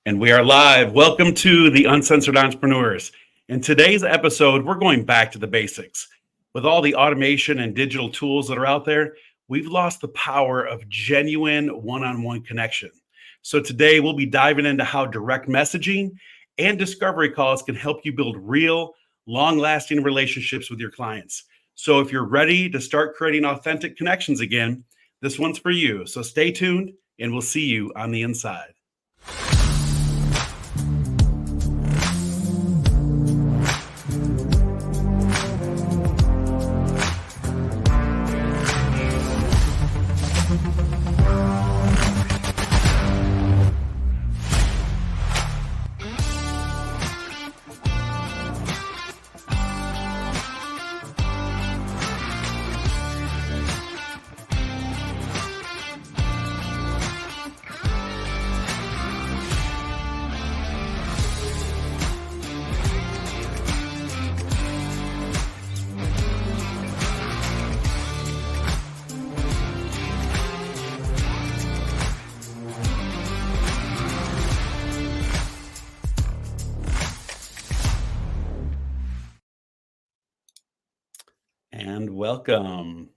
And we are live. Welcome to the Uncensored Entrepreneurs. In today's episode, we're going back to the basics. With all the automation and digital tools that are out there, we've lost the power of genuine one-on-one connection. So today we'll be diving into how direct messaging and discovery calls can help you build real, long-lasting relationships with your clients. So if you're ready to start creating authentic connections again, this one's for you. So stay tuned and we'll see you on the inside. And welcome.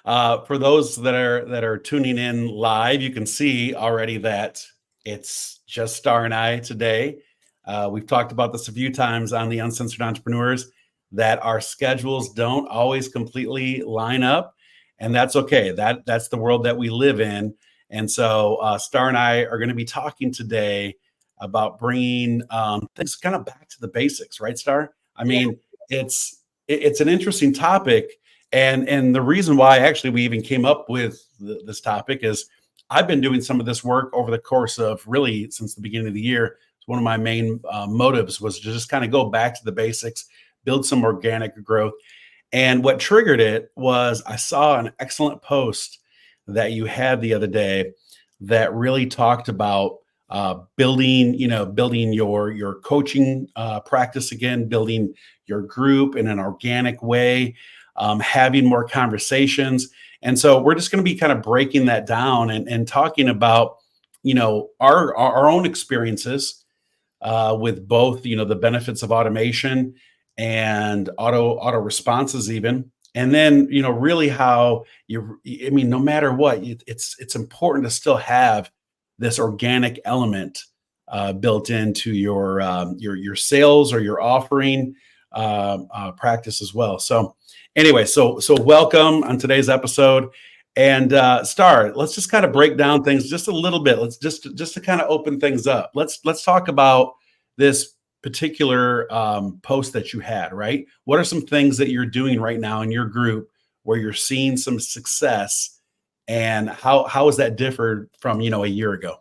For those that are tuning in live, you can see already that it's just Starr and I today. We've talked about this a few times on the Uncensored Entrepreneurs, that our schedules don't always completely line up, and that's okay. That's the world that we live in. And so Starr and I are going to be talking today about bringing things kind of back to the basics, right, Starr? I mean, it's an interesting topic, and the reason why actually we even came up with this topic is I've been doing some of this work over the course of really since the beginning of the year. It's one of my main motives was to just kind of go back to the basics, build some organic growth. And what triggered it was I saw an excellent post that you had the other day that really talked about building your coaching practice again, building your group in an organic way, having more conversations. And so we're just going to be kind of breaking that down and talking about, our own experiences with both, the benefits of automation and auto responses even. And then, really how no matter what, it's important to still have this organic element built into your sales or your offering practice as well. So anyway, so welcome on today's episode. And Starr, let's just kind of break down things just a little bit. Let's just to kind of open things up. Let's talk about this particular post that you had, right? What are some things that you're doing right now in your group where you're seeing some success, and how has that differed from, a year ago?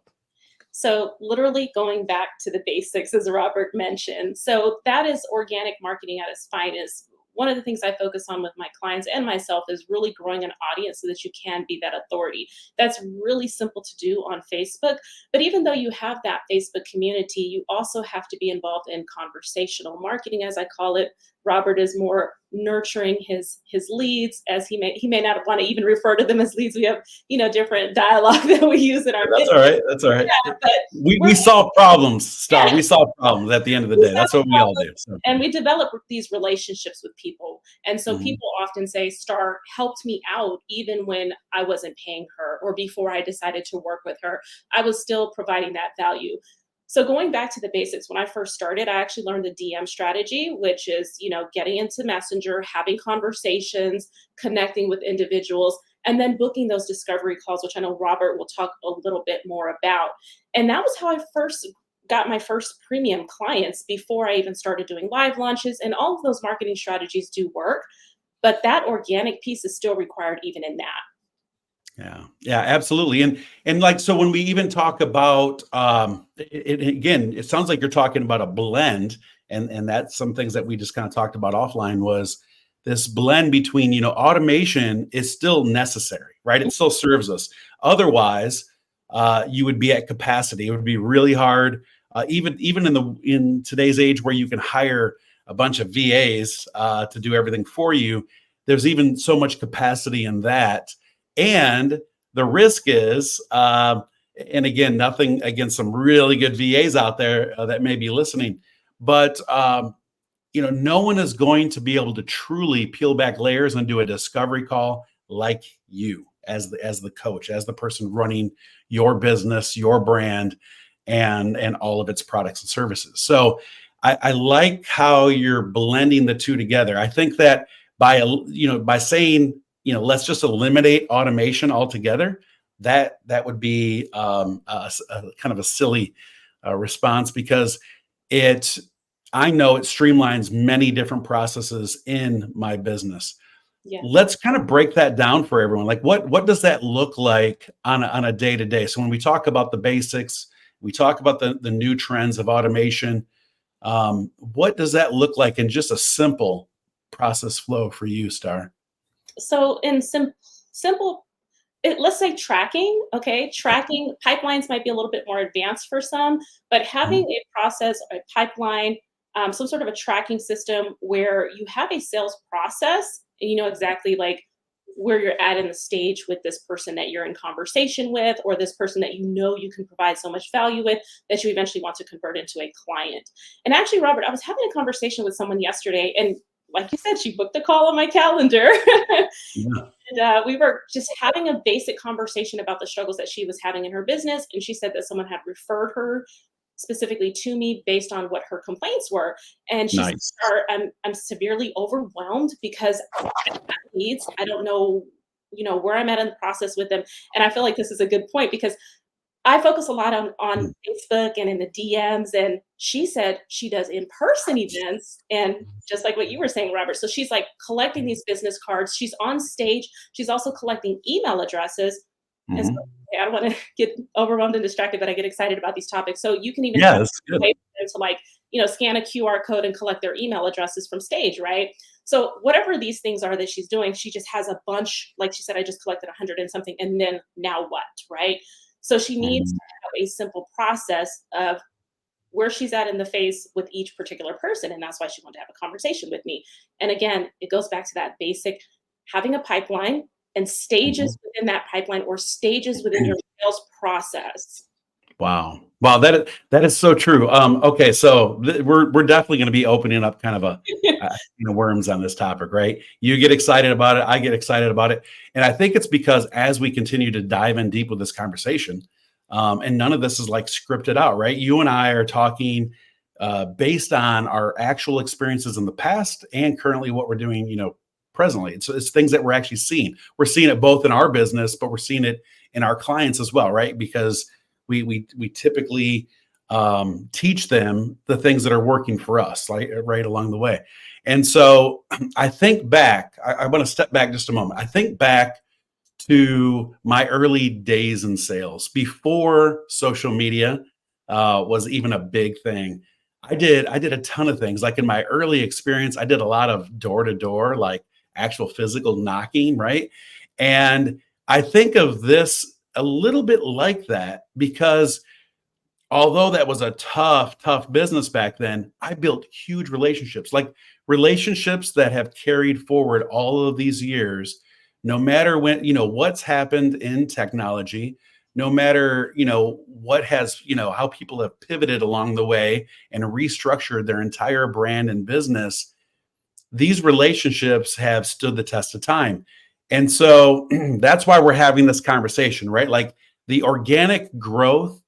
So literally going back to the basics, as Robert mentioned. So that is organic marketing at its finest. One of the things I focus on with my clients and myself is really growing an audience so that you can be that authority. That's really simple to do on Facebook. But even though you have that Facebook community, you also have to be involved in conversational marketing, as I call it. Robert is more nurturing his leads, as he may not want to even refer to them as leads. We have different dialogue that we use in our business. That's all right. Yeah, but we solve problems, Starr. Yeah. We solve problems at the end of the day. That's what we all do. So. And we develop these relationships with people. And so people often say, Starr helped me out even when I wasn't paying her or before I decided to work with her. I was still providing that value. So going back to the basics, when I first started, I actually learned the DM strategy, which is, getting into Messenger, having conversations, connecting with individuals, and then booking those discovery calls, which I know Robert will talk a little bit more about. And that was how I first got my first premium clients before I even started doing live launches. And all of those marketing strategies do work, but that organic piece is still required even in that. Yeah, absolutely. And like, so when we even talk about, it sounds like you're talking about a blend, and that's some things that we just kind of talked about offline was this blend between, automation is still necessary, right? It still serves us. Otherwise, you would be at capacity. It would be really hard, even in today's age where you can hire a bunch of VAs to do everything for you. There's even so much capacity in that. And the risk is And again, nothing against some really good VAs out there that may be listening, but no one is going to be able to truly peel back layers and do a discovery call like you as the coach, as the person running your business, your brand, and all of its products and services. So I like how you're blending the two together. I think that by saying, let's just eliminate automation altogether, that would be a kind of a silly response, because I know it streamlines many different processes in my business. Yeah. Let's kind of break that down for everyone. Like what does that look like on a day to day? So when we talk about the basics, we talk about the new trends of automation. What does that look like in just a simple process flow for you, Starr? So in simple, let's say tracking, okay? Tracking pipelines might be a little bit more advanced for some, but having a process, a pipeline, some sort of a tracking system where you have a sales process and you know exactly like where you're at in the stage with this person that you're in conversation with, or this person that you know you can provide so much value with that you eventually want to convert into a client. And actually, Robert, I was having a conversation with someone yesterday, and like you said, she booked a call on my calendar. Yeah. And we were just having a basic conversation about the struggles that she was having in her business. And she said that someone had referred her specifically to me based on what her complaints were. And she said, Nice. I'm severely overwhelmed because I have needs. I don't know, where I'm at in the process with them. And I feel like this is a good point because I focus a lot on Facebook and in the DMs. And she said she does in-person events. And just like what you were saying, Robert. So she's like collecting these business cards. She's on stage. She's also collecting email addresses. And so Mhm. I don't want to get overwhelmed and distracted, but I get excited about these topics. So you can even Yeah, that's good. to like, scan a QR code and collect their email addresses from stage, right? So whatever these things are that she's doing, she just has a bunch, like she said, I just collected 100 and something, and then now what, right? So she needs Mhm. to have a simple process of where she's at in the phase with each particular person. And that's why she wanted to have a conversation with me. And again, it goes back to that basic having a pipeline and Mhm. stages within that pipeline or stages within your sales process. Wow. Wow, that is so true. Okay, so we're definitely going to be opening up kind of a worms on this topic, right? You get excited about it, I get excited about it, and I think it's because as we continue to dive in deep with this conversation, and none of this is like scripted out, right? You and I are talking based on our actual experiences in the past and currently what we're doing, presently. It's things that we're actually seeing. We're seeing it both in our business, but we're seeing it in our clients as well, right? Because we typically teach them the things that are working for us, like right along the way. And so I think back, I want to step back just a moment. I think back to my early days in sales before social media was even a big thing. I did a ton of things. Like in my early experience, I did a lot of door to door, like actual physical knocking, right? And I think of this a little bit like that because although that was a tough business back then, I built huge relationships, like relationships that have carried forward all of these years, no matter what's happened in technology, no matter, what has, how people have pivoted along the way and restructured their entire brand and business. These relationships have stood the test of time. And so that's why we're having this conversation, right? Like the organic growth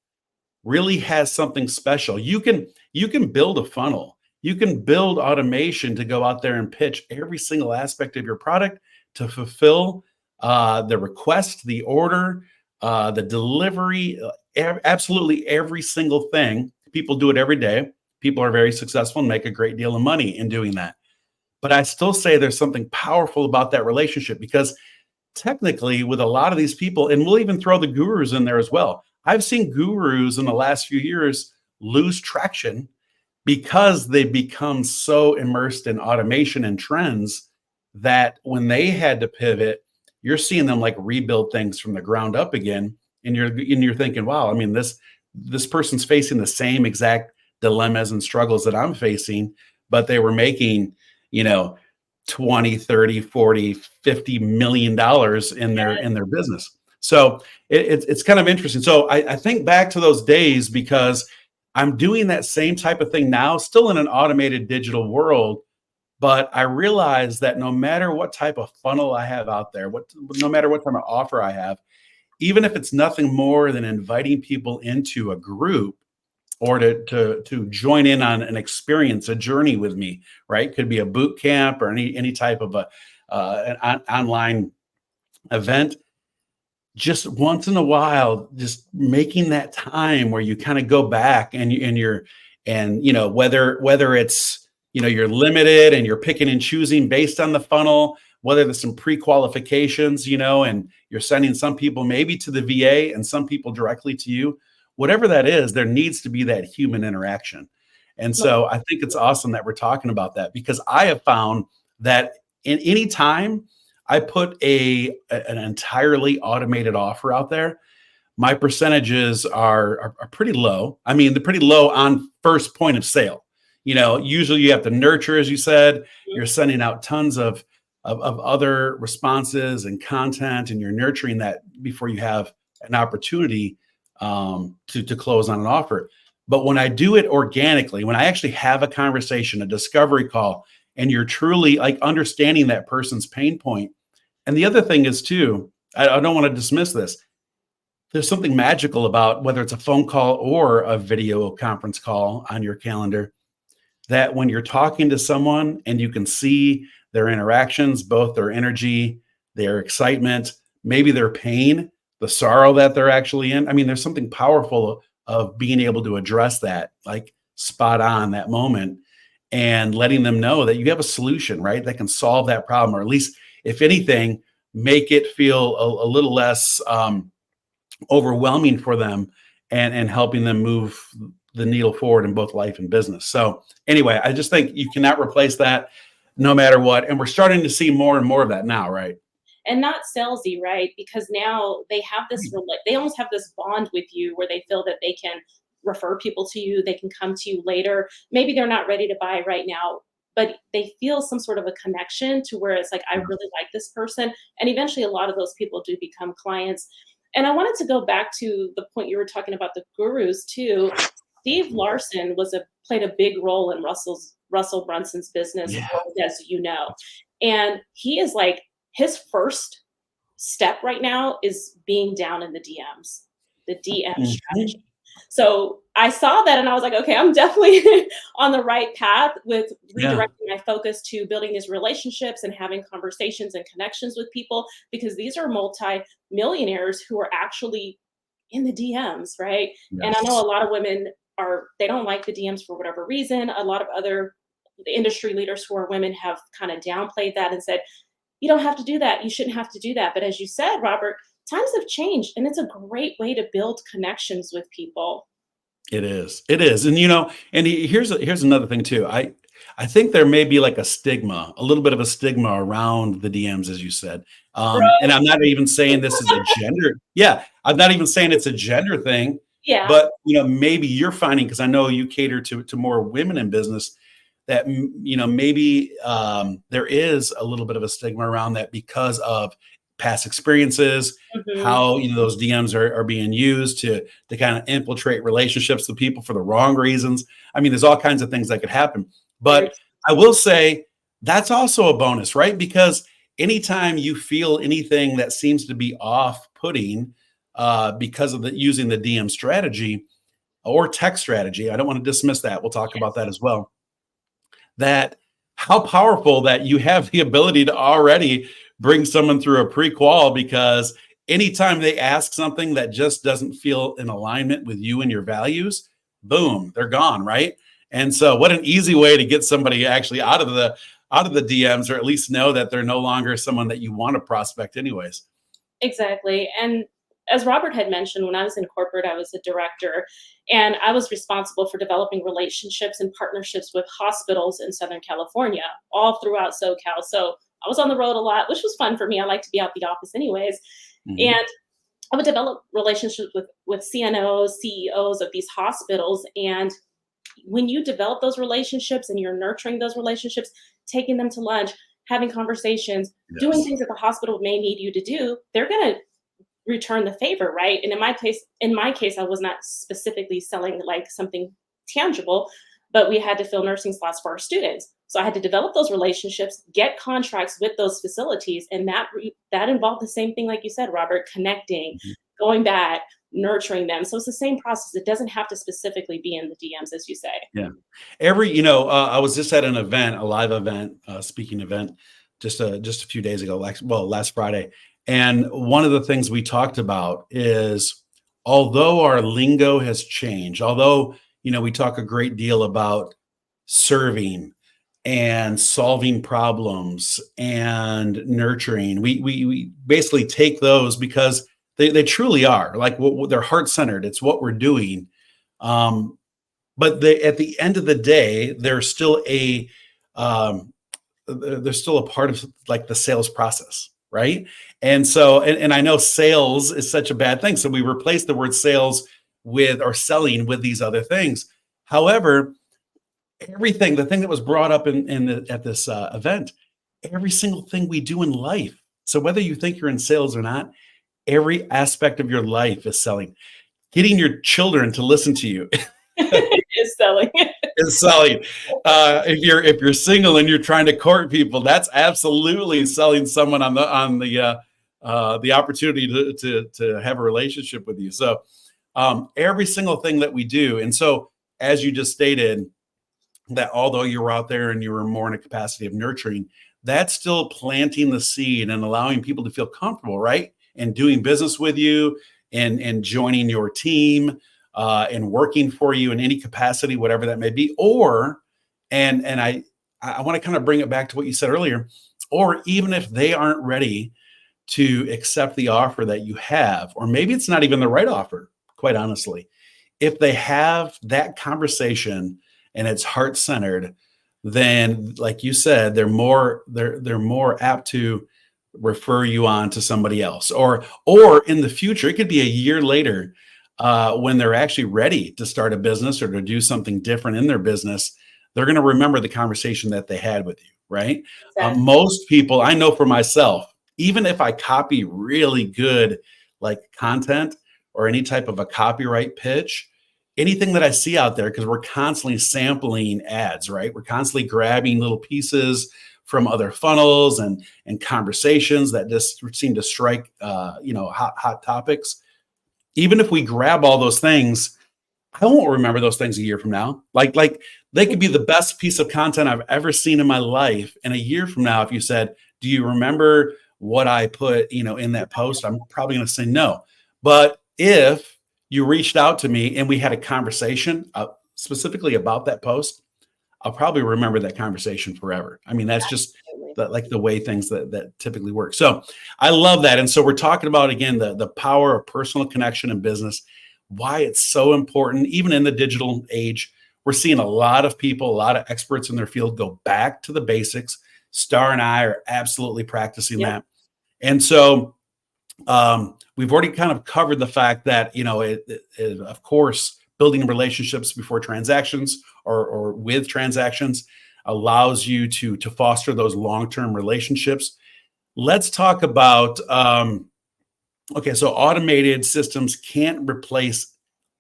really has something special. You can build a funnel. You can build automation to go out there and pitch every single aspect of your product to fulfill the request, the order, the delivery, absolutely every single thing. People do it every day. People are very successful and make a great deal of money in doing that. But I still say there's something powerful about that relationship because technically with a lot of these people, and we'll even throw the gurus in there as well. I've seen gurus in the last few years lose traction because they become so immersed in automation and trends that when they had to pivot, you're seeing them like rebuild things from the ground up again. And you're thinking, wow, I mean, this person's facing the same exact dilemmas and struggles that I'm facing, but they were making, you know, 20, 30, 40, 50 million dollars in their business. So it's kind of interesting. So I think back to those days because I'm doing that same type of thing now, still in an automated digital world. But I realize that no matter what type of funnel I have out there, no matter what type of offer I have, even if it's nothing more than inviting people into a group or to join in on an experience, a journey with me, right? Could be a boot camp or any type of an online event. Just once in a while, just making that time where you kind of go back and whether it's you're limited and you're picking and choosing based on the funnel, whether there's some pre-qualifications, and you're sending some people maybe to the VA and some people directly to you, whatever that is, there needs to be that human interaction. And so I think it's awesome that we're talking about that, because I have found that in any time I put an entirely automated offer out there, my percentages are pretty low. I mean, they're pretty low on first point of sale. Usually you have to nurture, as you said. You're sending out tons of other responses and content, and you're nurturing that before you have an opportunity to close on an offer. But when I do it organically, when I actually have a conversation, a discovery call, and you're truly like understanding that person's pain point. And the other thing is too, I don't want to dismiss this. There's something magical about whether it's a phone call or a video conference call on your calendar, that when you're talking to someone and you can see their interactions, both their energy, their excitement, maybe their pain, the sorrow that they're actually in. I mean, there's something powerful of being able to address that, like spot on that moment, and letting them know that you have a solution, right? That can solve that problem, or at least, if anything, make it feel a little less overwhelming for them, and helping them move the needle forward in both life and business. So anyway, I just think you cannot replace that no matter what. And we're starting to see more and more of that now, right? And not salesy, right? Because now they have this, they almost have this bond with you where they feel that they can refer people to you, they can come to you later. Maybe they're not ready to buy right now, but they feel some sort of a connection to where it's like, I really like this person. And eventually a lot of those people do become clients. And I wanted to go back to the point you were talking about the gurus too. Steve Larson played a big role in Russell Brunson's business, Yeah. as you know. And he is like, his first step right now is being down in the DMs, the DM strategy. So I saw that and I was like, okay, I'm definitely on the right path with redirecting my focus to building these relationships and having conversations and connections with people, because these are multi-millionaires who are actually in the DMs, right? Yes. And I know a lot of women they don't like the DMs for whatever reason. A lot of other industry leaders who are women have kind of downplayed that and said, you don't have to do that. You shouldn't have to do that. But as you said, Robert, times have changed, and it's a great way to build connections with people. It is. It is. And here's another thing too. I think there may be like a little bit of a stigma around the DMs, as you said. And I'm not even saying this is a gender. Yeah, I'm not even saying it's a gender thing. Yeah. But maybe you're finding, because I know you cater to more women in business, that maybe there is a little bit of a stigma around that because of past experiences, how those DMs are being used to kind of infiltrate relationships with people for the wrong reasons. I mean, there's all kinds of things that could happen. But I will say that's also a bonus, right? Because anytime you feel anything that seems to be off-putting because of using the DM strategy or text strategy, I don't want to dismiss that. We'll talk about that as well. That how powerful that you have the ability to already bring someone through a pre-qual, because anytime they ask something that just doesn't feel in alignment with you and your values, boom, they're gone, right? And so what an easy way to get somebody actually out of the DMs, or at least know that they're no longer someone that you want to prospect anyways. Exactly. And as Robert had mentioned, when I was in corporate, I was a director, and I was responsible for developing relationships and partnerships with hospitals in Southern California, all throughout SoCal. So I was on the road a lot, which was fun for me. I like to be out the office anyways. And I would develop relationships with CNOs, CEOs of these hospitals. And when you develop those relationships and you're nurturing those relationships, taking them to lunch, having conversations, doing things that the hospital may need you to do, they're going to return the favor, right? And in my case, I was not specifically selling like something tangible, but we had to fill nursing slots for our students. So I had to develop those relationships, get contracts with those facilities, and that involved the same thing, like you said, Robert, connecting, Mhm. going back, nurturing them. So it's the same process. It doesn't have to specifically be in the DMs, as you say. Yeah. I was just at an event, a live event, speaking event, just a few days ago, last Friday. And one of the things we talked about is, although our lingo has changed, although, we talk a great deal about serving and solving problems and nurturing, we basically take those because they truly are like they're heart centered. It's what we're doing. Um, but at the end of the day, um, they're still a part of like the sales process, right? And so, and I know sales is such a bad thing, so we replace the word sales with or selling with these other things. However, the thing that was brought up at this event, every single thing we do in life. So whether you think you're in sales or not, every aspect of your life is selling. Getting your children to listen to you Is selling. is selling. If you're single and you're trying to court people, that's absolutely selling someone on the opportunity to have a relationship with you. So every single thing that we do, and so as you just stated, that although you were out there and you were more in a capacity of nurturing, that's still planting the seed and allowing people to feel comfortable, right? And doing business with you and joining your team and working for you in any capacity, whatever that may be. Or, and I want to kind of bring it back to what you said earlier, or even if they aren't ready to accept the offer that you have, or maybe it's not even the right offer, quite honestly, if they have that conversation and it's heart centered, then like you said, they're more apt to refer you on to somebody else, or in the future, it could be a year later when they're actually ready to start a business or to do something different in their business. They're going to remember the conversation that they had with you, right? Exactly. Most people, I know for myself, even if I copy really good like content or any type of a copyright pitch, anything that I see out there, because we're constantly sampling ads, right? We're constantly grabbing little pieces from other funnels and conversations that just seem to strike, hot topics. Even if we grab all those things, I won't remember those things a year from now. Like they could be the best piece of content I've ever seen in my life. And a year from now, if you said, "Do you remember what I put, in that post?" I'm probably going to say no. But if you reached out to me and we had a conversation specifically about that post, I'll probably remember that conversation forever. I mean, that's just like the way things that typically work. So I love that. And so we're talking about, again, the power of personal connection in business, why it's so important, even in the digital age. We're seeing a lot of people, a lot of experts in their field go back to the basics. Starr and I are absolutely practicing Yep. that. And so we've already kind of covered the fact that, of course, building relationships before transactions or with transactions allows you to foster those long-term relationships. Let's talk about, okay, so automated systems can't replace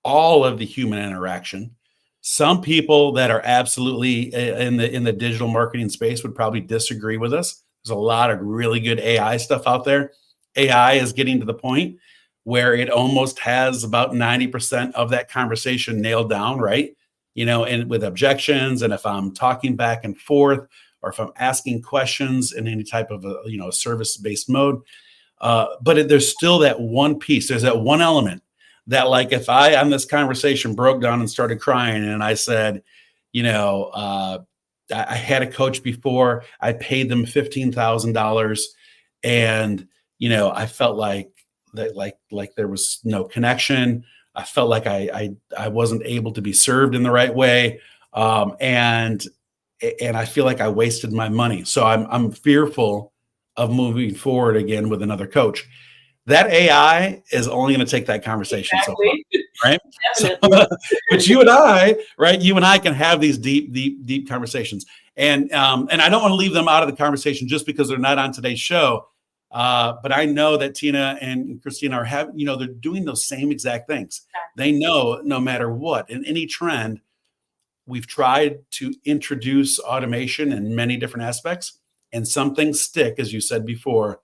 all of the human interaction. Some people that are absolutely in the digital marketing space would probably disagree with us. There's a lot of really good AI stuff out there. AI is getting to the point where it almost has about 90% of that conversation nailed down, right? And with objections, and if I'm talking back and forth, or if I'm asking questions in any type of a service-based mode. But there's still that one piece. There's that one element that, like, if I on this conversation broke down and started crying, and I said, I had a coach before, I paid them $15,000, and I felt like that, like there was no connection. I felt like I wasn't able to be served in the right way, and I feel like I wasted my money. So I'm fearful of moving forward again with another coach. That AI is only going to take that conversation so far, Exactly. right? So, Definitely. but you and I, right? You and I can have these deep conversations, and I don't want to leave them out of the conversation just because they're not on today's show. But I know that Tina and Christina are having, they're doing those same exact things. They know no matter what, in any trend, we've tried to introduce automation in many different aspects, and some things stick, as you said before,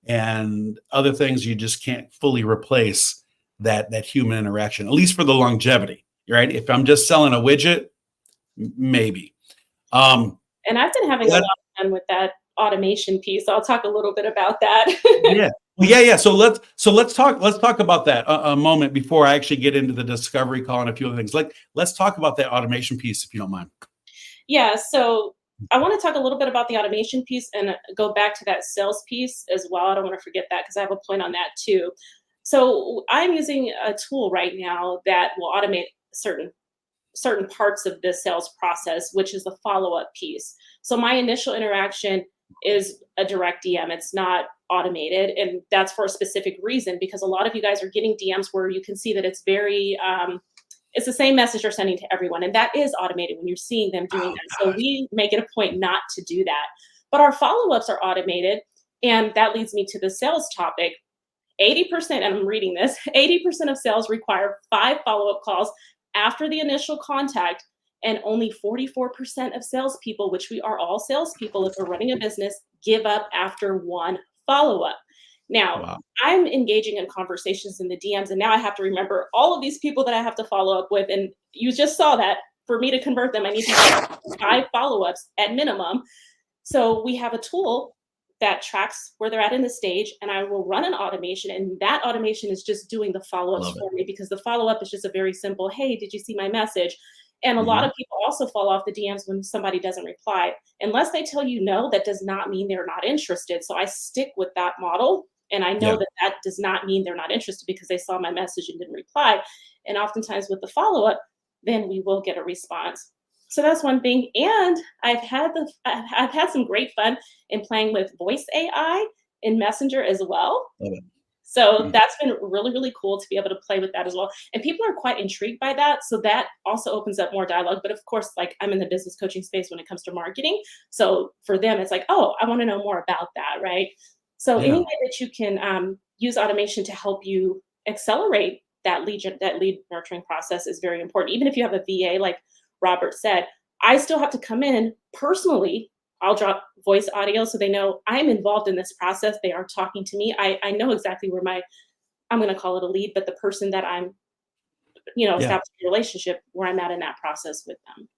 and other things you just can't fully replace that human interaction, at least for the longevity, right? If I'm just selling a widget, maybe. And I've been having a lot of fun with that automation piece. I'll talk a little bit about that. Yeah. Well, yeah. So let's talk about that a moment before I actually get into the discovery call and a few other things. Let's talk about that automation piece, if you don't mind. Yeah, so I want to talk a little bit about the automation piece and go back to that sales piece as well. I don't want to forget that because I have a point on that too. So I'm using a tool right now that will automate certain parts of the sales process, which is the follow-up piece. So my initial interaction is a direct DM. It's not automated. And that's for a specific reason, because a lot of you guys are getting DMs where you can see that it's very, it's the same message you're sending to everyone. And that is automated when you're seeing them doing that. So we make it a point not to do that. But our follow-ups are automated. And that leads me to the sales topic. 80%, and I'm reading this, 80% of sales require 5 follow-up calls after the initial contact, and only 44% of salespeople, which we are all salespeople if we're running a business, give up after 1 follow-up. Now, Wow. I'm engaging in conversations in the DMs, and now I have to remember all of these people that I have to follow up with, and you just saw that. For me to convert them, I need to have 5 follow-ups at minimum. So we have a tool that tracks where they're at in the stage, and I will run an automation, and that automation is just doing the follow-ups Love it. for me, because the follow-up is just a very simple, hey, did you see my message? And a lot Mhm. of people also fall off the DMs when somebody doesn't reply. Unless they tell you no, that does not mean they're not interested. So I stick with that model, and I know Yeah. that that does not mean they're not interested because they saw my message and didn't reply. And oftentimes with the follow-up, then we will get a response. So that's one thing. And I've had some great fun in playing with voice AI in Messenger as well. Love it. So Mm. that's been really, really cool to be able to play with that as well. And people are quite intrigued by that. So that also opens up more dialogue. But of course, like, I'm in the business coaching space when it comes to marketing. So for them, it's like, oh, I want to know more about that, right? So any Yeah. way that you can use automation to help you accelerate that lead nurturing process is very important. Even if you have a VA, like Robert said, I still have to come in personally. I'll drop voice audio so they know I'm involved in this process. They are talking to me. I know exactly where I'm going to call it a lead, but the person that I'm, Yeah. establishing a relationship, where I'm at in that process with them.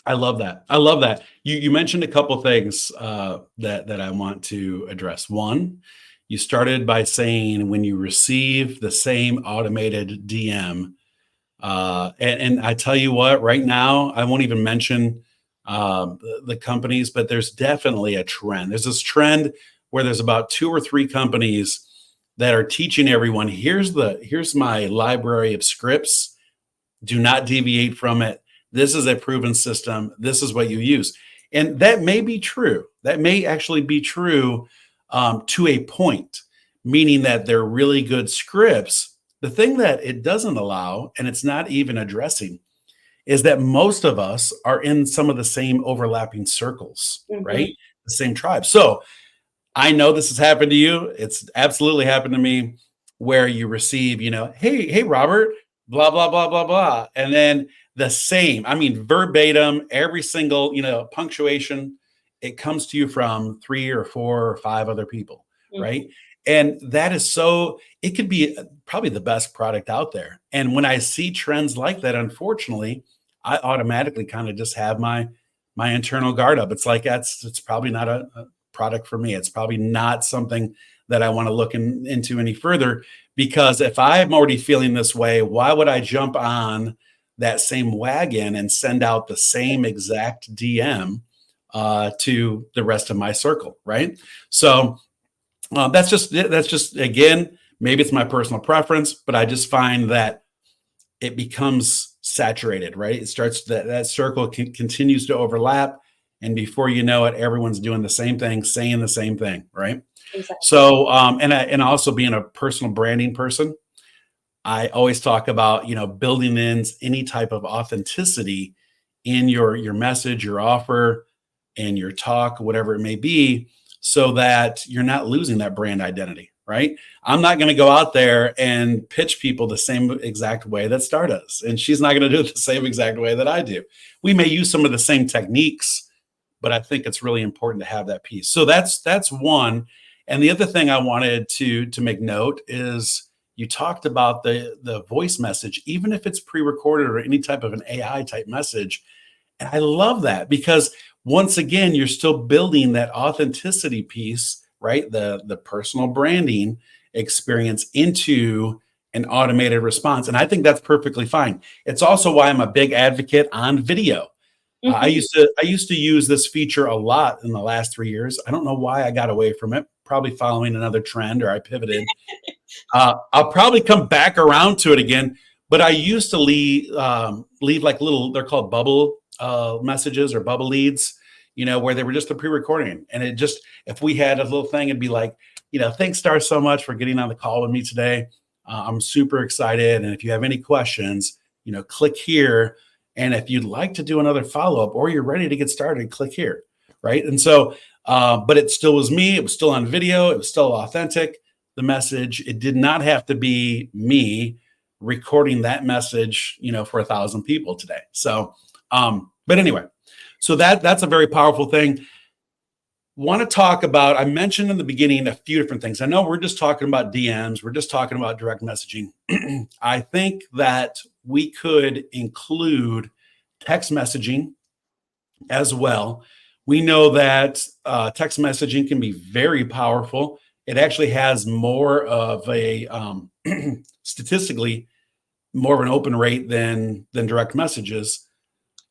I love that. I love that. You mentioned a couple things that I want to address. One, you started by saying when you receive the same automated DM, and I tell you what, right now I won't even mention the companies, but there's definitely a trend. There's this trend where there's about 2 or 3 companies that are teaching everyone, here's my library of scripts. Do not deviate from it. This is a proven system. This is what you use. And that may be true. That may actually be true to a point, meaning that they're really good scripts. The thing that it doesn't allow, and it's not even addressing, is that most of us are in some of the same overlapping circles, Mhm. right? The same tribe. So I know this has happened to you. It's absolutely happened to me where you receive, hey, Robert, blah, blah, blah, blah, blah. And then the same, I mean, verbatim, every single, punctuation, it comes to you from 3 or 4 or 5 other people, Mhm. right? And that is so, it could be probably the best product out there. And when I see trends like that, unfortunately, I automatically kind of just have my internal guard up. It's like it's probably not a product for me. It's probably not something that I want to look into any further, because if I'm already feeling this way, why would I jump on that same wagon and send out the same exact DM to the rest of my circle, right? So that's just again, maybe it's my personal preference, but I just find that it becomes saturated, right? It starts that circle continues to overlap, and before you know it, everyone's doing the same thing, saying the same thing, right? Exactly. So, and also being a personal branding person, I always talk about building in any type of authenticity in your message, your offer, and your talk, whatever it may be, so that you're not losing that brand identity, right? I'm not going to go out there and pitch people the same exact way that Starr does, and she's not going to do it the same exact way that I do. We may use some of the same techniques, but I think it's really important to have that piece. So that's one. And the other thing I wanted to make note is you talked about the voice message, even if it's pre-recorded or any type of an AI type message. And I love that because once again, you're still building that authenticity piece, right? The personal branding experience into an automated response. And I think that's perfectly fine. It's also why I'm a big advocate on video. I Mhm. used to use this feature a lot in the last 3 years. I don't know why I got away from it. Probably following another trend, or I pivoted. I'll probably come back around to it again. But I used to leave like little. They're called bubble messages or bubble leads. Where they were just a pre-recording, and it just if we had a little thing, it'd be like, thanks, Starr, so much for getting on the call with me today. I'm super excited, and if you have any questions, click here. And if you'd like to do another follow-up or you're ready to get started, click here, right? And so, but it still was me. It was still on video. It was still authentic, the message. It did not have to be me recording that message, for 1,000 people today. So, but anyway, so that's a very powerful thing. Want to talk about, I mentioned in the beginning a few different things. I know we're just talking about DMs. We're just talking about direct messaging. I think that we could include text messaging as well. We know that text messaging can be very powerful. It actually has more of a statistically more of an open rate than direct messages.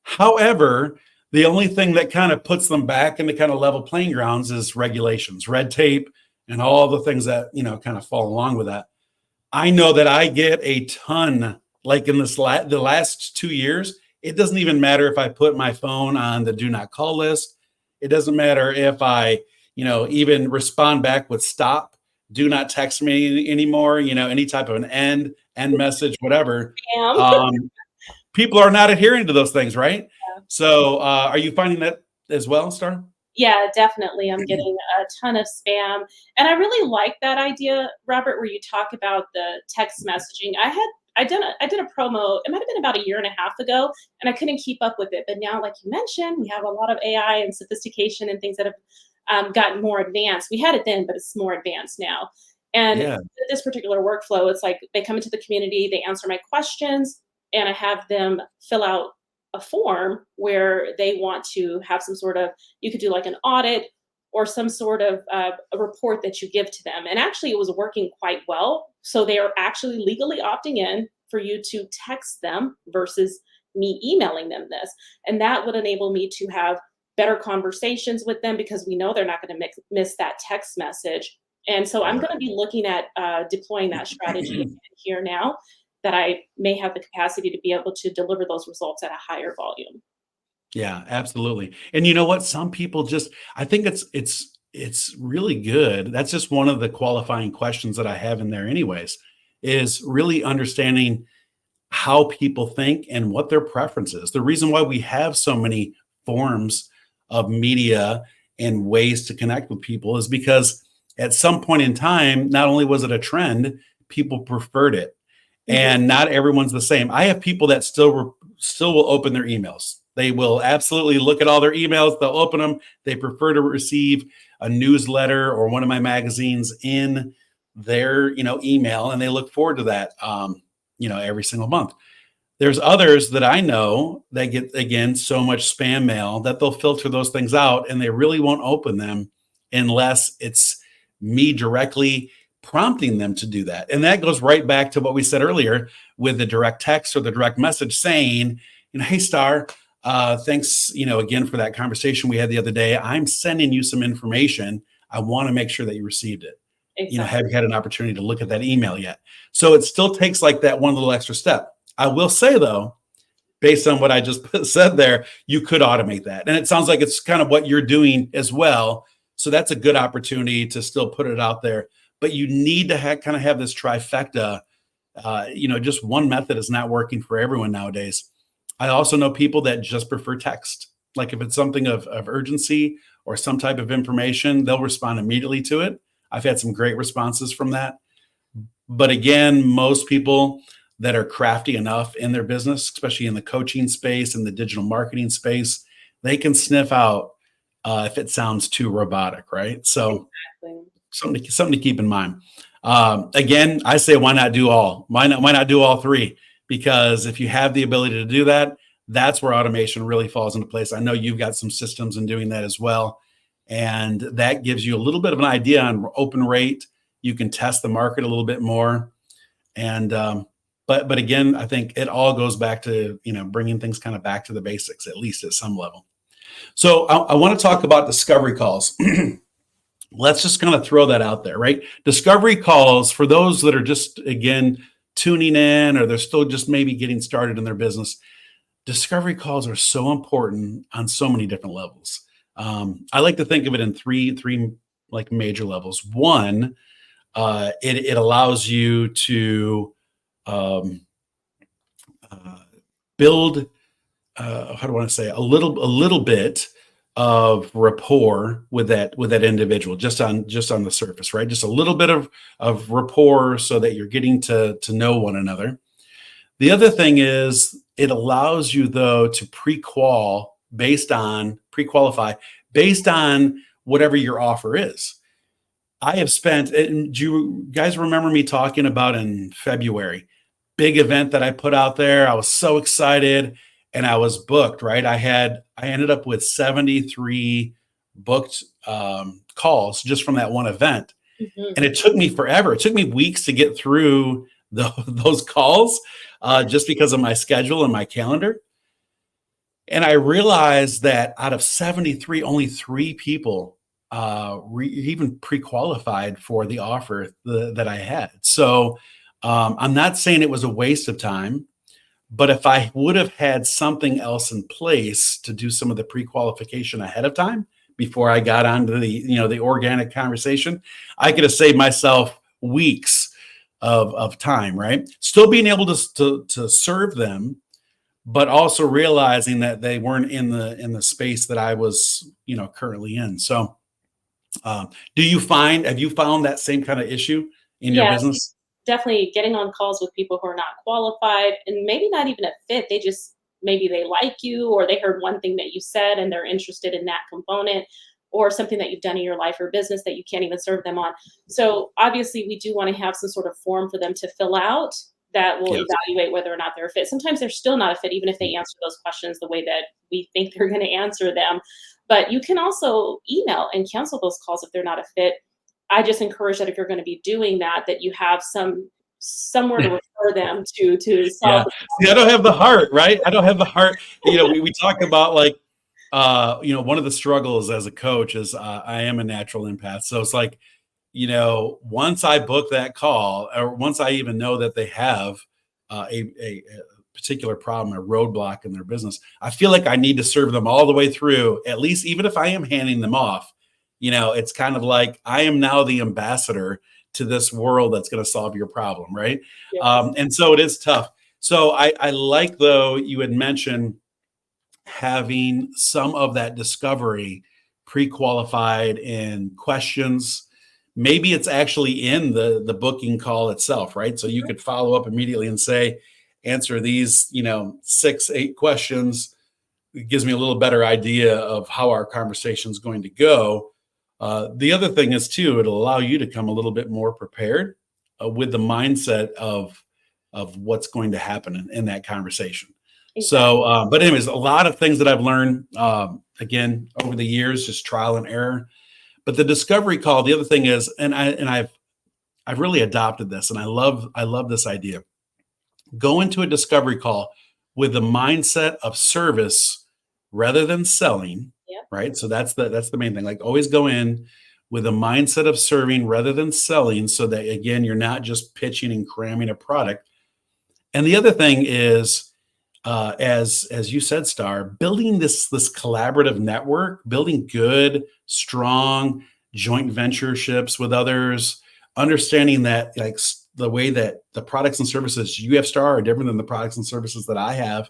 However, the only thing that kind of puts them back into kind of level playing grounds is regulations, red tape, and all the things that kind of fall along with that. I know that I get a ton, like in the last 2 years. It doesn't even matter if I put my phone on the do not call list. It doesn't matter if I, even respond back with stop, do not text me anymore. Any type of an end message, whatever. Am. People are not adhering to those things, right? So, are you finding that as well, Starr? Yeah, definitely. I'm getting a ton of spam. And I really like that idea, Robert, where you talk about the text messaging. I did a promo, it might have been about a year and a half ago, and I couldn't keep up with it. But now, like you mentioned, we have a lot of AI and sophistication and things that have gotten more advanced. We had it then, but it's more advanced now. And Yeah. this particular workflow, it's like they come into the community, they answer my questions, and I have them fill out a form where they want to have some sort of, you could do like an audit or some sort of a report that you give to them. And actually, it was working quite well. So they are actually legally opting in for you to text them versus me emailing them this. And that would enable me to have better conversations with them because we know they're not going to miss that text message. And so I'm going to be looking at deploying that strategy here now, that I may have the capacity to be able to deliver those results at a higher volume. Yeah, absolutely. And you know what? Some people just, I think it's really good. That's just one of the qualifying questions that I have in there anyways, is really understanding how people think and what their preference is. The reason why we have so many forms of media and ways to connect with people is because at some point in time, not only was it a trend, people preferred it. Mhm. And not everyone's the same. I have people that still will open their emails. They will absolutely look at all their emails. They'll open them. They prefer to receive a newsletter or one of my magazines in their email, and they look forward to that every single month. There's others that I know that get, again, so much spam mail that they'll filter those things out and they really won't open them unless it's me directly prompting them to do that. And that goes right back to what we said earlier with the direct text or the direct message saying, hey, Starr, thanks, again, for that conversation we had the other day. I'm sending you some information. I want to make sure that you received it. Exactly. Have you had an opportunity to look at that email yet? So it still takes like that one little extra step. I will say, though, based on what I just said there, you could automate that. And it sounds like it's kind of what you're doing as well. So that's a good opportunity to still put it out there. But you need to kind of have this trifecta. Just one method is not working for everyone nowadays. I also know people that just prefer text. Like if it's something of urgency or some type of information, they'll respond immediately to it. I've had some great responses from that. But again, most people that are crafty enough in their business, especially in the coaching space and the digital marketing space, they can sniff out if it sounds too robotic, right? So Exactly. something to keep in mind. Again, I say why not do all? Why not do all three? Because if you have the ability to do that, that's where automation really falls into place. I know you've got some systems in doing that as well, and that gives you a little bit of an idea on open rate. You can test the market a little bit more, and but again, I think it all goes back to bringing things kind of back to the basics, at least at some level. So I want to talk about discovery calls. Let's just kind of throw that out there, right? Discovery calls, for those that are just, again, tuning in, or they're still just maybe getting started in their business, discovery calls are so important on so many different levels. I like to think of it in three like major levels. One, it allows you to build, how do I want to say, a little bit of rapport with that individual, just on the surface, right? Just a little bit of rapport, so that you're getting to know one another. The other thing is it allows you, though, to pre-qualify based on whatever your offer is. I have spent, and do you guys remember me talking about in February, big event that I put out there? I was so excited, and I was booked, right? I ended up with 73 booked calls just from that one event. Mm-hmm. And it took me forever. It took me weeks to get through those calls just because of my schedule and my calendar. And I realized that out of 73, only 3 people even pre-qualified for the offer that I had. So I'm not saying it was a waste of time, but if I would have had something else in place to do some of the pre-qualification ahead of time before I got onto the organic conversation, I could have saved myself weeks of time, right? Still being able to serve them, but also realizing that they weren't in the space that I was currently in. So have you found that same kind of issue in your Yes, business? definitely getting on calls with people who are not qualified and maybe not even a fit. Maybe they like you, or they heard one thing that you said and they're interested in that component, or something that you've done in your life or business that you can't even serve them on. So obviously we do want to have some sort of form for them to fill out that will Yes. evaluate whether or not they're a fit. Sometimes they're still not a fit, even if they answer those questions the way that we think they're going to answer them. But you can also email and cancel those calls if they're not a fit. I just encourage that if you're going to be doing that, that you have somewhere to refer them to solve Yeah. the See, I don't have the heart, right? I don't have the heart. We talk about, like, one of the struggles as a coach is I am a natural empath. So it's like, once I book that call, or once I even know that they have a particular problem, a roadblock in their business, I feel like I need to serve them all the way through, at least, even if I am handing them off. It's kind of like I am now the ambassador to this world that's going to solve your problem, right? Yes. And so it is tough. So I like, though, you had mentioned having some of that discovery pre-qualified in questions. Maybe it's actually in the booking call itself, right? So you could follow up immediately and say, answer these 6-8 questions. It gives me a little better idea of how our conversation is going to go. The other thing is, too, it'll allow you to come a little bit more prepared with the mindset of what's going to happen in that conversation. Exactly. So, but anyways, a lot of things that I've learned, again, over the years, just trial and error. But the discovery call, the other thing is, and I've really adopted this, and I love this idea. Go into a discovery call with the mindset of service rather than selling, Yep. right? So that's the main thing. Like, always go in with a mindset of serving rather than selling, so that, again, you're not just pitching and cramming a product. And the other thing is, as you said, Starr, building this collaborative network, building good, strong joint ventureships with others, understanding that, like, the way that the products and services you have, Starr, are different than the products and services that I have.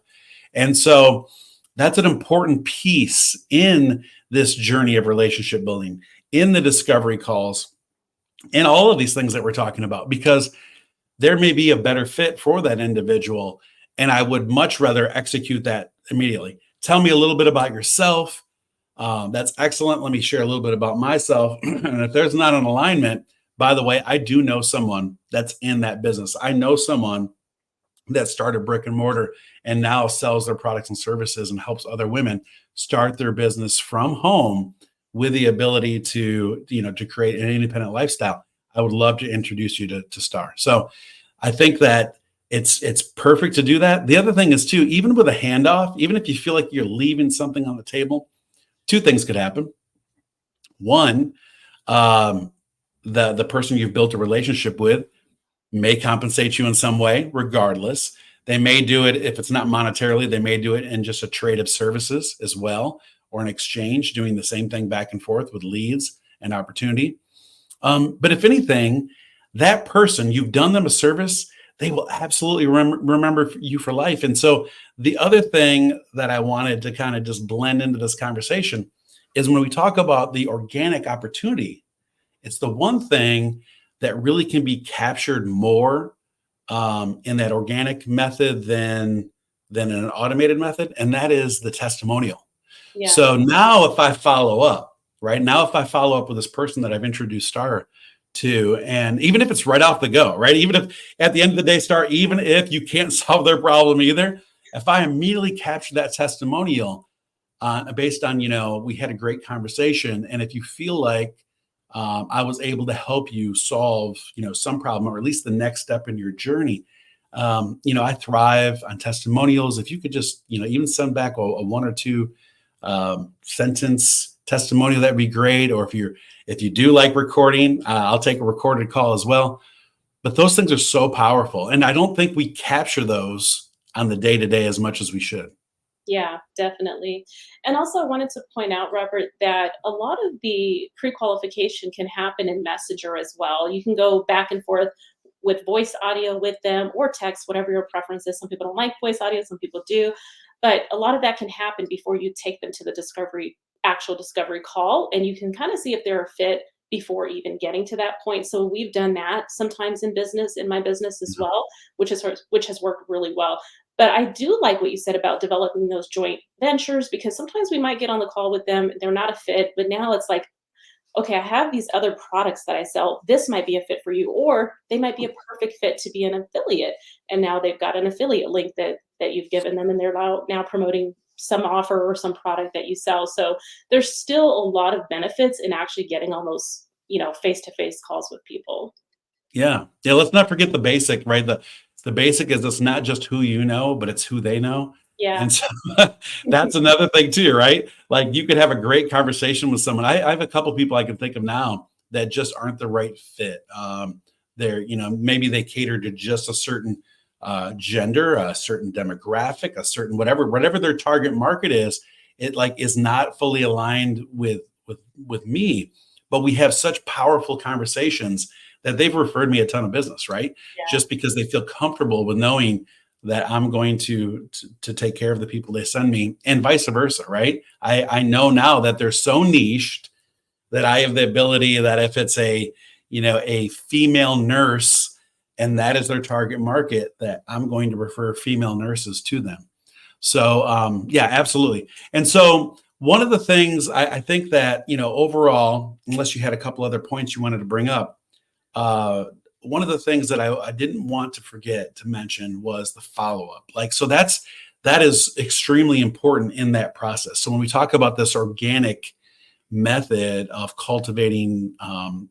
And so That's an important piece in this journey of relationship building, in the discovery calls, and all of these things that we're talking about, because there may be a better fit for that individual. And I would much rather execute that immediately. Tell me a little bit about yourself. That's excellent. Let me share a little bit about myself. And if there's not an alignment, by the way, I do know someone that's in that business. I know someone that started brick and mortar and now sells their products and services and helps other women start their business from home with the ability to, to create an independent lifestyle. I would love to introduce you to Starr. So I think that it's perfect to do that. The other thing is too, even with a handoff, even if you feel like you're leaving something on the table, two things could happen. One, the person you've built a relationship with may compensate you in some way, regardless. They may do it, if it's not monetarily, they may do it in just a trade of services as well, or an exchange, doing the same thing back and forth with leads and opportunity. But if anything, that person, you've done them a service, they will absolutely remember you for life. And so the other thing that I wanted to kind of just blend into this conversation is when we talk about the organic opportunity, it's the one thing that really can be captured more in that organic method than an automated method, and that is the testimonial. Yeah. So now if I follow up, right now, if I follow up with this person that I've introduced Starr to, and even if it's right off the go, right? Even if at the end of the day, Starr, even if you can't solve their problem either, if I immediately capture that testimonial based on, we had a great conversation. And if you feel like I was able to help you solve, some problem, or at least the next step in your journey. I thrive on testimonials. If you could just, even send back a one or two sentence testimonial, that'd be great. Or if you do like recording, I'll take a recorded call as well. But those things are so powerful, and I don't think we capture those on the day-to-day as much as we should. Yeah, definitely. And also, I wanted to point out, Robert, that a lot of the pre-qualification can happen in Messenger as well. You can go back and forth with voice audio with them, or text, whatever your preference is. Some people don't like voice audio, some people do. But a lot of that can happen before you take them to the actual discovery call. And you can kind of see if they're a fit before even getting to that point. So we've done that sometimes in my business as well, which has worked really well. But I do like what you said about developing those joint ventures, because sometimes we might get on the call with them, they're not a fit, but now it's like, okay, I have these other products that I sell. This might be a fit for you, or they might be a perfect fit to be an affiliate. And now they've got an affiliate link that you've given them, and they're now promoting some offer or some product that you sell. So there's still a lot of benefits in actually getting on those, face-to-face calls with people. Yeah. Let's not forget the basic, right? The basic is it's not just who you know, but it's who they know. Yeah. And so that's another thing too, right? Like you could have a great conversation with someone. I have a couple people I can think of now that just aren't the right fit. They're, maybe they cater to just a certain gender, a certain demographic, a certain whatever their target market is. It is not fully aligned with me, but we have such powerful conversations that they've referred me a ton of business, right? Yeah. Just because they feel comfortable with knowing that I'm going to take care of the people they send me, and vice versa, right? I know now that they're so niched that I have the ability that if it's a female nurse and that is their target market, that I'm going to refer female nurses to them. So yeah, absolutely. And so one of the things I think that, overall, unless you had a couple other points you wanted to bring up, one of the things that I didn't want to forget to mention was the follow-up. So that is extremely important in that process. So when we talk about this organic method of cultivating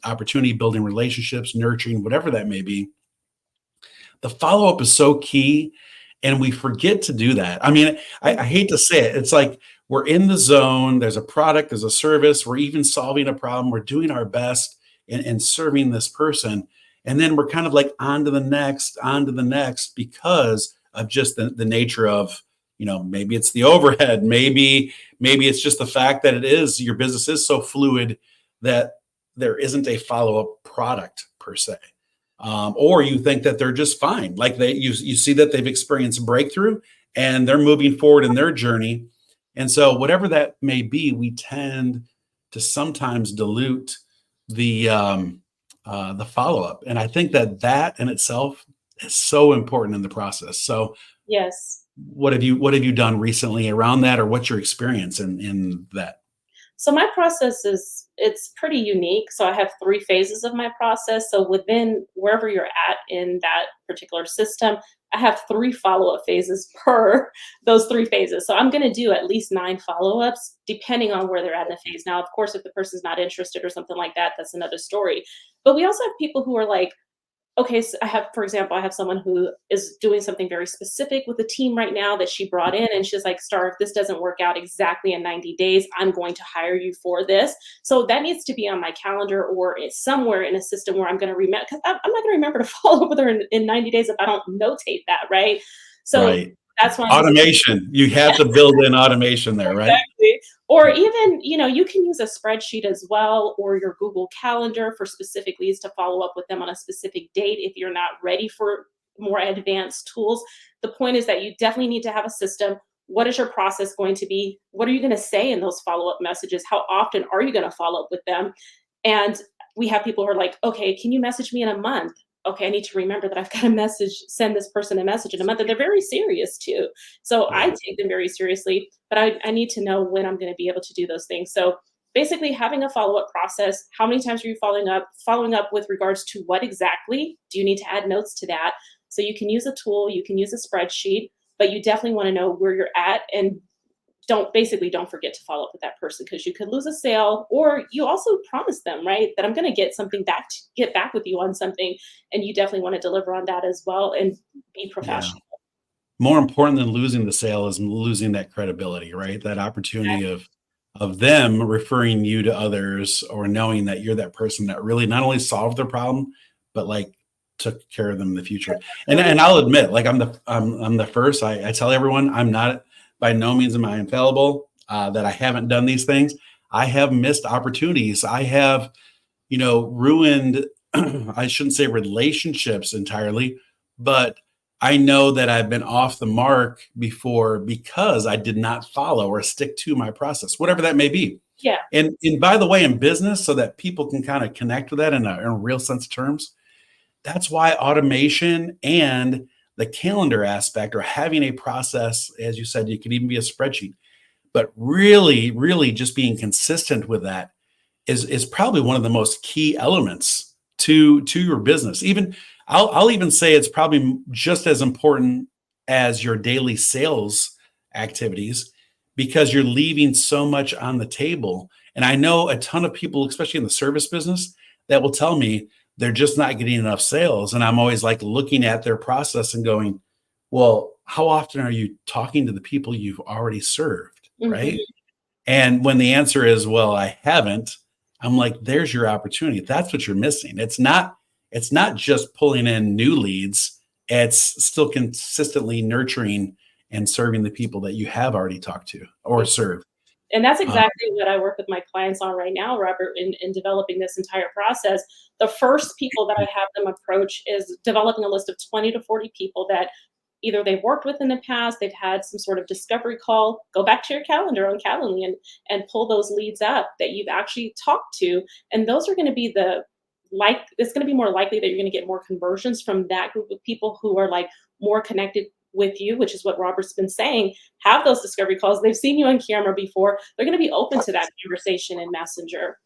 opportunity, building relationships, nurturing, whatever that may be, the follow-up is so key, and we forget to do that. I mean, I hate to say it. It's like we're in the zone. There's a product, there's a service. We're even solving a problem. We're doing our best in serving this person. And then we're kind of like on to the next because of just the nature of, maybe it's the overhead. Maybe it's just the fact that your business is so fluid that there isn't a follow-up product per se. Or you think that they're just fine. Like you see that they've experienced breakthrough and they're moving forward in their journey. And so whatever that may be, we tend to sometimes dilute the follow-up. And I think that that in itself is so important in the process. So Yes. what have you done recently around that, or what's your experience in that? So my process it's pretty unique. So I have 3 phases of my process. So within wherever you're at in that particular system, I have 3 follow-up phases per those 3 phases. So I'm going to do at least 9 follow-ups depending on where they're at in the phase. Now, of course, if the person's not interested or something like that, that's another story. But we also have people who are like, okay, so for example, I have someone who is doing something very specific with the team right now that she brought in, and she's like, Star, if this doesn't work out exactly in 90 days, I'm going to hire you for this. So that needs to be on my calendar, or it's somewhere in a system where I'm going to remember, because I'm not going to remember to follow up with her in 90 days if I don't notate that, right? So Right. that's why I'm just like, Automation. You have to build in automation there, right? exactly. Or even, you can use a spreadsheet as well, or your Google Calendar for specific leads to follow up with them on a specific date if you're not ready for more advanced tools. The point is that you definitely need to have a system. What is your process going to be? What are you going to say in those follow up messages? How often are you going to follow up with them? And we have people who are like, okay, can you message me in a month? Okay, I need to remember that I've got to send this person a message in a month. And they're very serious too. So I Yeah. take them very seriously, but I need to know when I'm going to be able to do those things. So basically having a follow-up process. How many times are you following up with regards to what exactly? Do you need to add notes to that? So you can use a tool, you can use a spreadsheet, but you definitely want to know where you're at, and don't forget to follow up with that person, because you could lose a sale, or you also promise them, right, that I'm going to get back with you on something, and you definitely want to deliver on that as well and be Yeah. professional. More important than losing the sale is losing that credibility, right? That opportunity of them referring you to others, or knowing that you're that person that really not only solved their problem, but like took care of them in the future. And I'll admit, like I'm the first. I tell everyone I'm not, by no means am I infallible. That I haven't done these things. I have missed opportunities. I have, ruined, I shouldn't say relationships entirely, but I know that I've been off the mark before because I did not follow or stick to my process, whatever that may be. Yeah. And by the way, in business, so that people can kind of connect with that in a real sense of terms, that's why automation and the calendar aspect, or having a process, as you said, you could even be a spreadsheet, but really, really just being consistent with that is probably one of the most key elements to your business. Even I'll even say it's probably just as important as your daily sales activities, because you're leaving so much on the table. And I know a ton of people, especially in the service business, that will tell me they're just not getting enough sales. And I'm always like looking at their process and going, well, how often are you talking to the people you've already served? Right. Hmm. And when the answer is, well, I haven't, I'm like, there's your opportunity. That's what you're missing. It's not just pulling in new leads. It's still consistently nurturing and serving the people that you have already talked to or served. And that's Uh, exactly what I work with my clients on right now, Robert, in developing this entire process. The first people that I have them approach is developing a list of 20 to 40 people that either they've worked with in the past, they've had some sort of discovery call. Go back to your calendar on Calendly and pull those leads up that you've actually talked to. And those are going to be it's going to be more likely that you're going to get more conversions from that group of people who are like more connected with you, which is what Robert's been saying. Have those discovery calls. They've seen you on camera before. They're going to be open to that conversation in Messenger.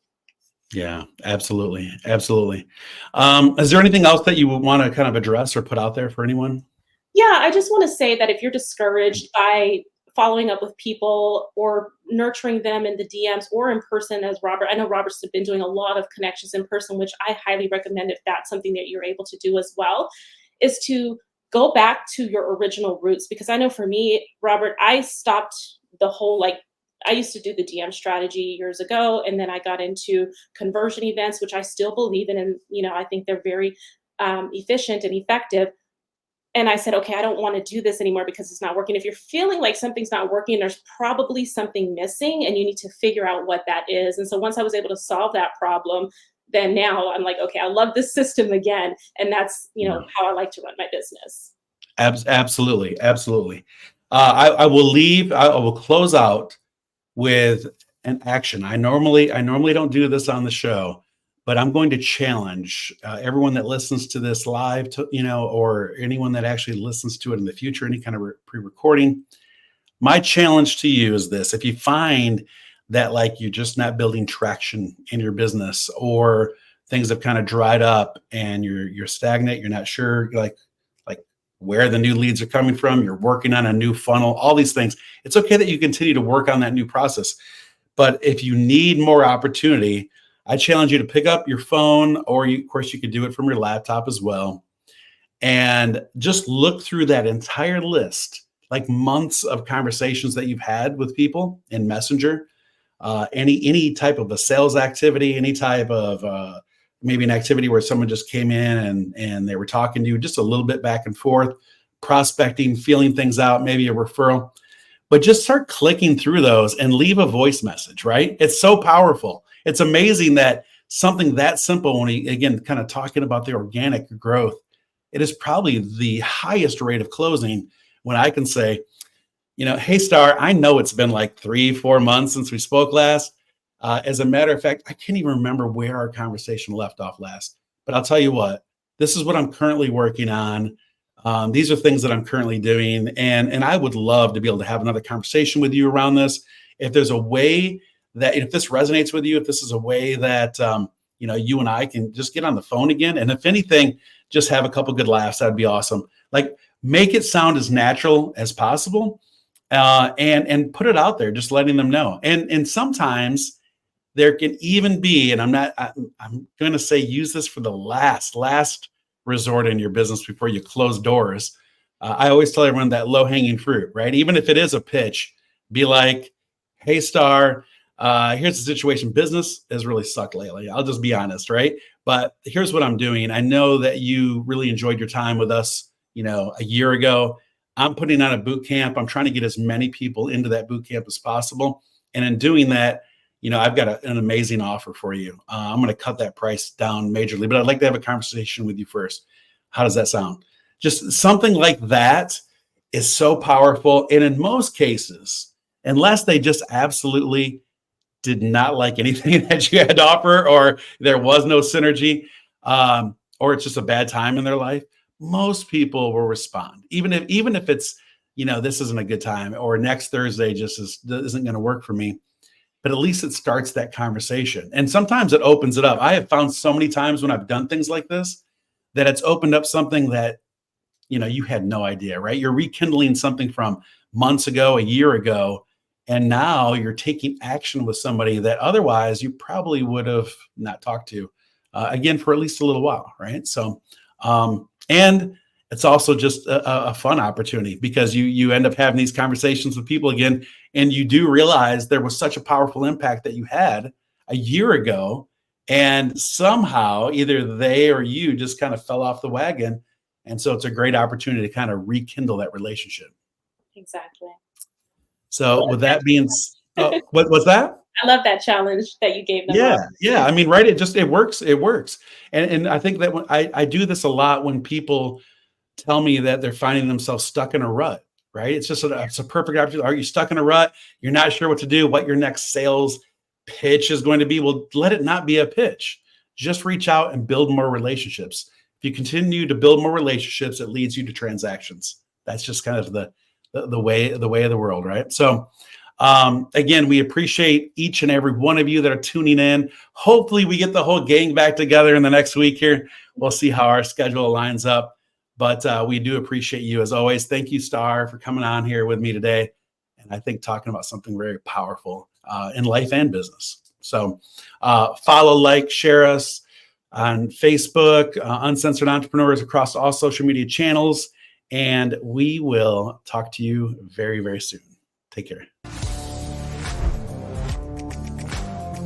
yeah, absolutely. Absolutely. Is there anything else that you would want to kind of address or put out there for anyone? Yeah, I just want to say that if you're discouraged by following up with people or nurturing them in the DMs or in person, as Robert, I know Robert's been doing a lot of connections in person, which I highly recommend if that's something that you're able to do as well, is to go back to your original roots. Because I know for me, Robert, I stopped the whole I used to do the DM strategy years ago, and then I got into conversion events, which I still believe in, and I think they're very efficient and effective. And I said, okay, I don't want to do this anymore because it's not working. If you're feeling like something's not working, there's probably something missing and you need to figure out what that is. And so once I was able to solve that problem, then now I'm like, okay, I love this system again. And that's, Yeah. how I like to run my business. Absolutely. Absolutely. I will close out with an action. I normally don't do this on the show, but I'm going to challenge everyone that listens to this live, or anyone that actually listens to it in the future, any kind of pre-recording. My challenge to you is this: if you find that like you're just not building traction in your business, or things have kind of dried up and you're stagnant, you're not sure like where the new leads are coming from, you're working on a new funnel, all these things, it's okay that you continue to work on that new process. But if you need more opportunity, I challenge you to pick up your phone, or of course you could do it from your laptop as well, and just look through that entire list, like months of conversations that you've had with people in Messenger, any type of a sales activity, any type of maybe an activity where someone just came in and they were talking to you just a little bit back and forth, prospecting, feeling things out, maybe a referral. But just start clicking through those and leave a voice message, right? It's so powerful. It's amazing that something that simple, when again, kind of talking about the organic growth, it is probably the highest rate of closing when I can say, hey, Starr, I know it's been like 3-4 months since we spoke last. As a matter of fact, I can't even remember where our conversation left off last, but I'll tell you what, this is what I'm currently working on. These are things that I'm currently doing. And I would love to be able to have another conversation with you around this. If there's a way that, if this resonates with you, if this is a way that, you and I can just get on the phone again. And if anything, just have a couple good laughs. That'd be awesome. Like, make it sound as natural as possible, and put it out there, just letting them know. And sometimes there can even be, and I'm going to say, use this for the last resort in your business before you close doors. I always tell everyone that low-hanging fruit, right? Even if it is a pitch, be like, hey, Starr, here's the situation. Business has really sucked lately. I'll just be honest, right? But here's what I'm doing. I know that you really enjoyed your time with us, a year ago. I'm putting on a boot camp. I'm trying to get as many people into that boot camp as possible. And in doing that, I've got an amazing offer for you. I'm going to cut that price down majorly, but I'd like to have a conversation with you first. How does that sound? Just something like that is so powerful. And in most cases, unless they just absolutely did not like anything that you had to offer, or there was no synergy, or it's just a bad time in their life, most people will respond. Even if it's, this isn't a good time, or next Thursday just isn't going to work for me. But at least it starts that conversation. And sometimes it opens it up. I have found so many times when I've done things like this that it's opened up something that, you had no idea, right? You're rekindling something from months ago, a year ago, and now you're taking action with somebody that otherwise you probably would have not talked to, again, for at least a little while, right? So, and it's also just a fun opportunity, because you end up having these conversations with people again, and you do realize there was such a powerful impact that you had a year ago, and somehow either they or you just kind of fell off the wagon. And so it's a great opportunity to kind of rekindle that relationship. Exactly. So with that being, what was that? I love that challenge that you gave them. Yeah. I mean, right. It works. And I think that when I do this a lot, when people tell me that they're finding themselves stuck in a rut, right? It's a perfect opportunity. Are you stuck in a rut? You're not sure what to do, what your next sales pitch is going to be. Well, let it not be a pitch. Just reach out and build more relationships. If you continue to build more relationships, it leads you to transactions. That's just kind of the way of the world, right? So again, we appreciate each and every one of you that are tuning in. Hopefully we get the whole gang back together in the next week here. We'll see how our schedule lines up. But we do appreciate you as always. Thank you, Starr, for coming on here with me today. And I think talking about something very powerful in life and business. So follow, like, share us on Facebook, Uncensored Entrepreneurs, across all social media channels. And we will talk to you very, very soon. Take care.